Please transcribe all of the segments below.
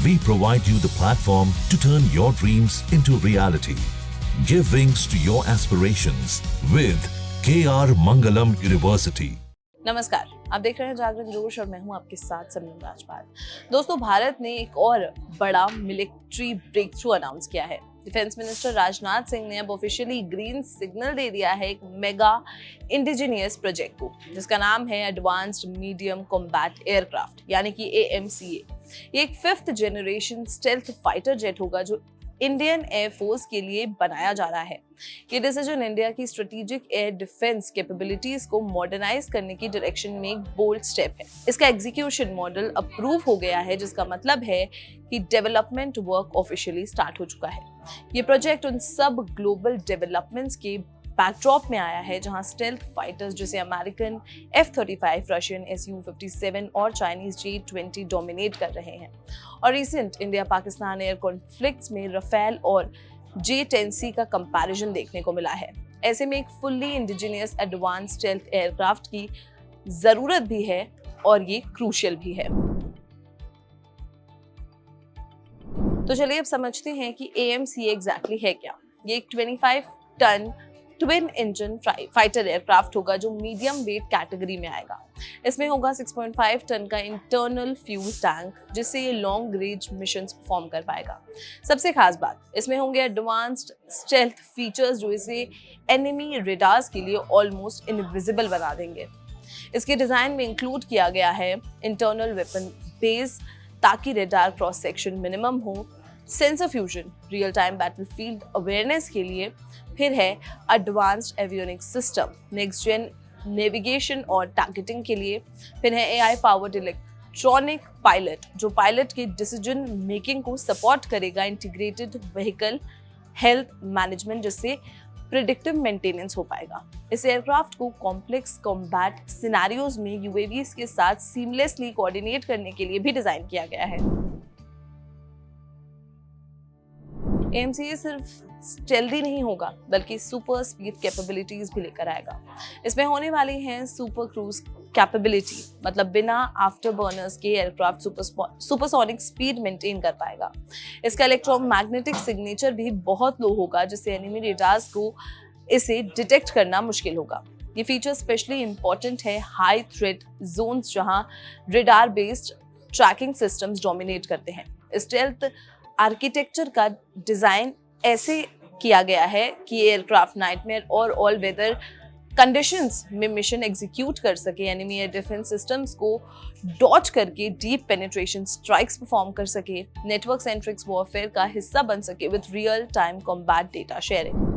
We provide you the platform to turn your dreams into reality. Give wings to your aspirations with KR Mangalam University. नमस्कार, आप देख रहे हैं जागरण जोश और मैं हूं आपके साथ समीम राजपाल। दोस्तों, भारत ने एक और बड़ा मिलिट्री ब्रेक थ्रू अनाउंस किया है। डिफेंस मिनिस्टर राजनाथ सिंह ने अब ऑफिशियली ग्रीन सिग्नल दे दिया है एक मेगा इंडिजिनियस प्रोजेक्ट को, जिसका नाम है एडवांस्ड मीडियम कॉम्बैट एयरक्राफ्ट यानी कि AMCA। ये एक 5th generation stealth fighter jet होगा जो इंडियन एयरफोर्स के लिए बनाया जा रहा है। ये डिसीजन इंडिया की स्ट्रेटेजिक एयर डिफेंस कैपेबिलिटीज को मॉडर्नाइज करने की डायरेक्शन में एक बोल्ड स्टेप है। इसका एग्जीक्यूशन मॉडल अप्रूव हो गया है, जिसका मतलब है कि डेवलपमेंट वर्क ऑफिशियली स्टार्ट हो चुका है। ये प्रोजेक्ट उन सब ग्लोबल डेवलपमेंट्स के बैकड्रॉप में आया है जहां स्टेल्थ फाइटर्स जैसे अमेरिकन F-35, रशियन Su-57 और चाइनीज J-20 डोमिनेट कर रहे हैं। और recent India Pakistan air conflicts में रफेल और J-10C का कंपैरिजन देखने को मिला है। ऐसे में एक fully indigenous advance stealth aircraft की जरूरत भी है और ये क्रूशियल भी है। तो चलिए अब समझते हैं कि AMCA एग्जैक्टली है क्या। ये एक 25 ton twin engine fighter aircraft होगा जो मीडियम वेट कैटेगरी में आएगा। इसमें होगा 6.5 टन का इंटरनल फ्यूल टैंक, जिससे ये लॉन्ग रेंज मिशंस परफॉर्म कर पाएगा। सबसे खास बात, इसमें होंगे एडवांस्ड स्टेल्थ फीचर्स जो इसे एनिमी रेडार्स के लिए ऑलमोस्ट इनविजिबल बना देंगे। इसके डिजाइन में इंक्लूड किया गया है इंटरनल वेपन बेस ताकि रेडार क्रॉस सेक्शन मिनिमम हो, sensor fusion real time battlefield awareness के लिए, फिर है advanced avionics system next gen navigation और टारगेटिंग के लिए, फिर है AI पावर्ड इलेक्ट्रॉनिक पायलट जो पायलट के डिसीजन मेकिंग को सपोर्ट करेगा, इंटीग्रेटेड व्हीकल हेल्थ मैनेजमेंट जिससे प्रिडिक्टिव मेंटेनेंस हो पाएगा। इस एयरक्राफ्ट को कॉम्प्लेक्स कॉम्बैट सिनेरियोज में UAVs के साथ सीमलेसली कोऑर्डिनेट करने के लिए भी डिजाइन किया गया है। AMCA सिर्फ स्टेल्दी नहीं होगा बल्कि सुपर स्पीड कैपेबिलिटीज भी लेकर आएगा। इसमें होने वाली हैं सुपर क्रूज कैपेबिलिटी, मतलब बिना आफ्टर बर्नर्स के एयरक्राफ्ट सुपरसोनिक स्पीड मेंटेन कर पाएगा। इसका इलेक्ट्रोमैग्नेटिक सिग्नेचर भी बहुत लो होगा, जिससे एनिमी रेडार्स को इसे डिटेक्ट करना मुश्किल होगा। ये फीचर स्पेशली इंपॉर्टेंट है हाई थ्रेट जोन्स जहां radar based tracking systems dominate करते हैं। स्टेल्थ आर्किटेक्चर का डिजाइन ऐसे किया गया है कि एयरक्राफ्ट नाइटमेयर और ऑल वेदर कंडीशंस में मिशन एग्जीक्यूट कर सके, एनिमी एयर डिफेंस सिस्टम्स को डॉच करके डीप पेनिट्रेशन स्ट्राइक्स परफॉर्म कर सके, नेटवर्क सेंट्रिक्स वॉरफेयर का हिस्सा बन सके with real time combat data sharing.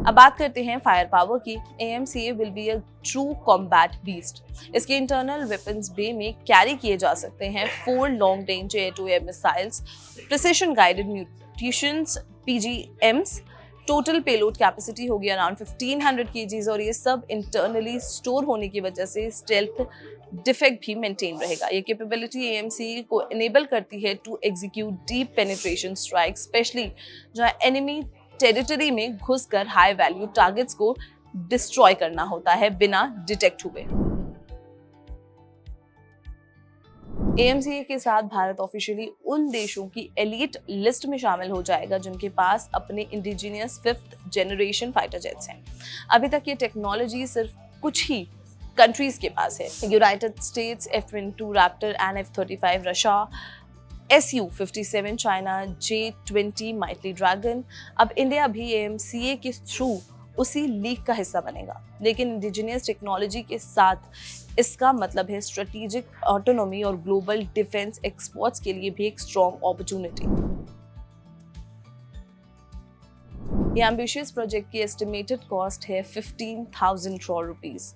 अब बात करते हैं फायर पावर की। AMCA will be a true combat beast. इसके इंटरनल वेपन्स बे में कैरी किए जा सकते हैं 4 long range air to air missiles, precision guided mutations PGMs। Total payload capacity होगी अराउंड 1500 kgs और ये सब इंटरनली स्टोर होने की वजह से स्टेल्थ डिफेक्ट भी मेंटेन रहेगा। ये कैपेबिलिटी AMCA को इनेबल करती है to execute deep penetration strike, specially जहां एनिमी टेरिटरी में घुसकर हाई वैल्यू टारगेट्स को डिस्ट्रॉय करना होता है बिना डिटेक्ट हुए। AMCA के साथ भारत ऑफिशियली उन देशों की एलीट लिस्ट में शामिल हो जाएगा जिनके पास अपने indigenous 5th generation fighter jets हैं। अभी तक ये टेक्नोलॉजी सिर्फ कुछ ही कंट्रीज के पास है। United states F-22 Raptor and F-35 Russia, Su-57 China, J-20 mightily dragon. अब इंडिया भी AMCA के थ्रू उसी लीग का हिस्सा बनेगा, लेकिन इंडिजिनियस टेक्नोलॉजी के साथ इसका मतलब है स्ट्रेटेजिक ऑटोनॉमी और ग्लोबल डिफेंस एक्सपोर्ट्स के लिए भी एक स्ट्रॉन्ग अपॉर्चुनिटी। ये एम्बिशियस प्रोजेक्ट की एस्टिमेटेड कॉस्ट है 15,000 करोड़ रुपीस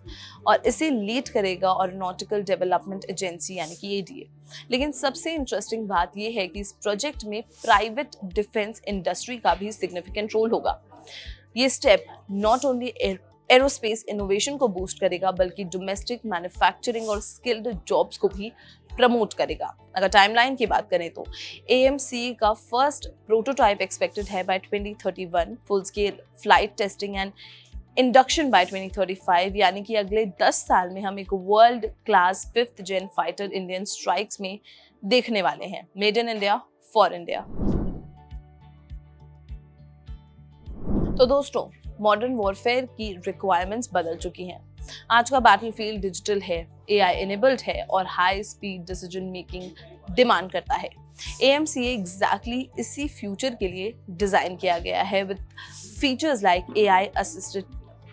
और इसे लीड करेगा एरोनॉटिकल डेवलपमेंट एजेंसी यानी कि ADA। लेकिन सबसे इंटरेस्टिंग बात यह है कि इस प्रोजेक्ट में प्राइवेट डिफेंस इंडस्ट्री का भी सिग्निफिकेंट रोल होगा। ये step not only aerospace innovation को बूस्ट करेगा बल्कि डोमेस्टिक मैन्युफैक्चरिंग और स्किल्ड जॉब्स को भी प्रमोट करेगा। अगर टाइमलाइन की बात करें तो AMCA का फर्स्ट प्रोटोटाइप एक्सपेक्टेड है by 2031, full scale flight testing and induction by 2035, यानी कि अगले 10 साल में हम एक world class 5th gen fighter Indian strikes में देखने वाले हैं। Made in India for India. तो दोस्तों, मॉडर्न वॉरफेयर की रिक्वायरमेंट्स बदल चुकी हैं। आज का बैटलफील्ड डिजिटल है, एआई इनेबल्ड है और high speed decision making demand करता है। AMCA एग्जैक्टली इसी फ्यूचर के लिए डिजाइन किया गया है, with features like AI assisted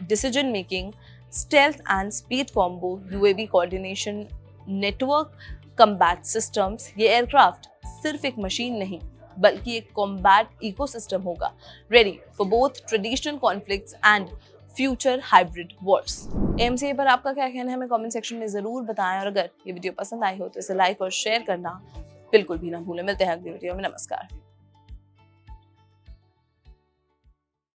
decision making, stealth and speed combo, UAV coordination, network combat systems. ये एयरक्राफ्ट सिर्फ एक मशीन नहीं बल्कि एक कॉम्बैट इकोसिस्टम होगा, ready for both traditional conflicts and future hybrid Wars. AMCA पर आपका क्या कहना है हमें कमेंट सेक्शन में जरूर बताएं, और अगर ये वीडियो पसंद आई हो तो इसे लाइक और शेयर करना बिल्कुल भी ना भूलें। मिलते हैं अगली वीडियो में। नमस्कार।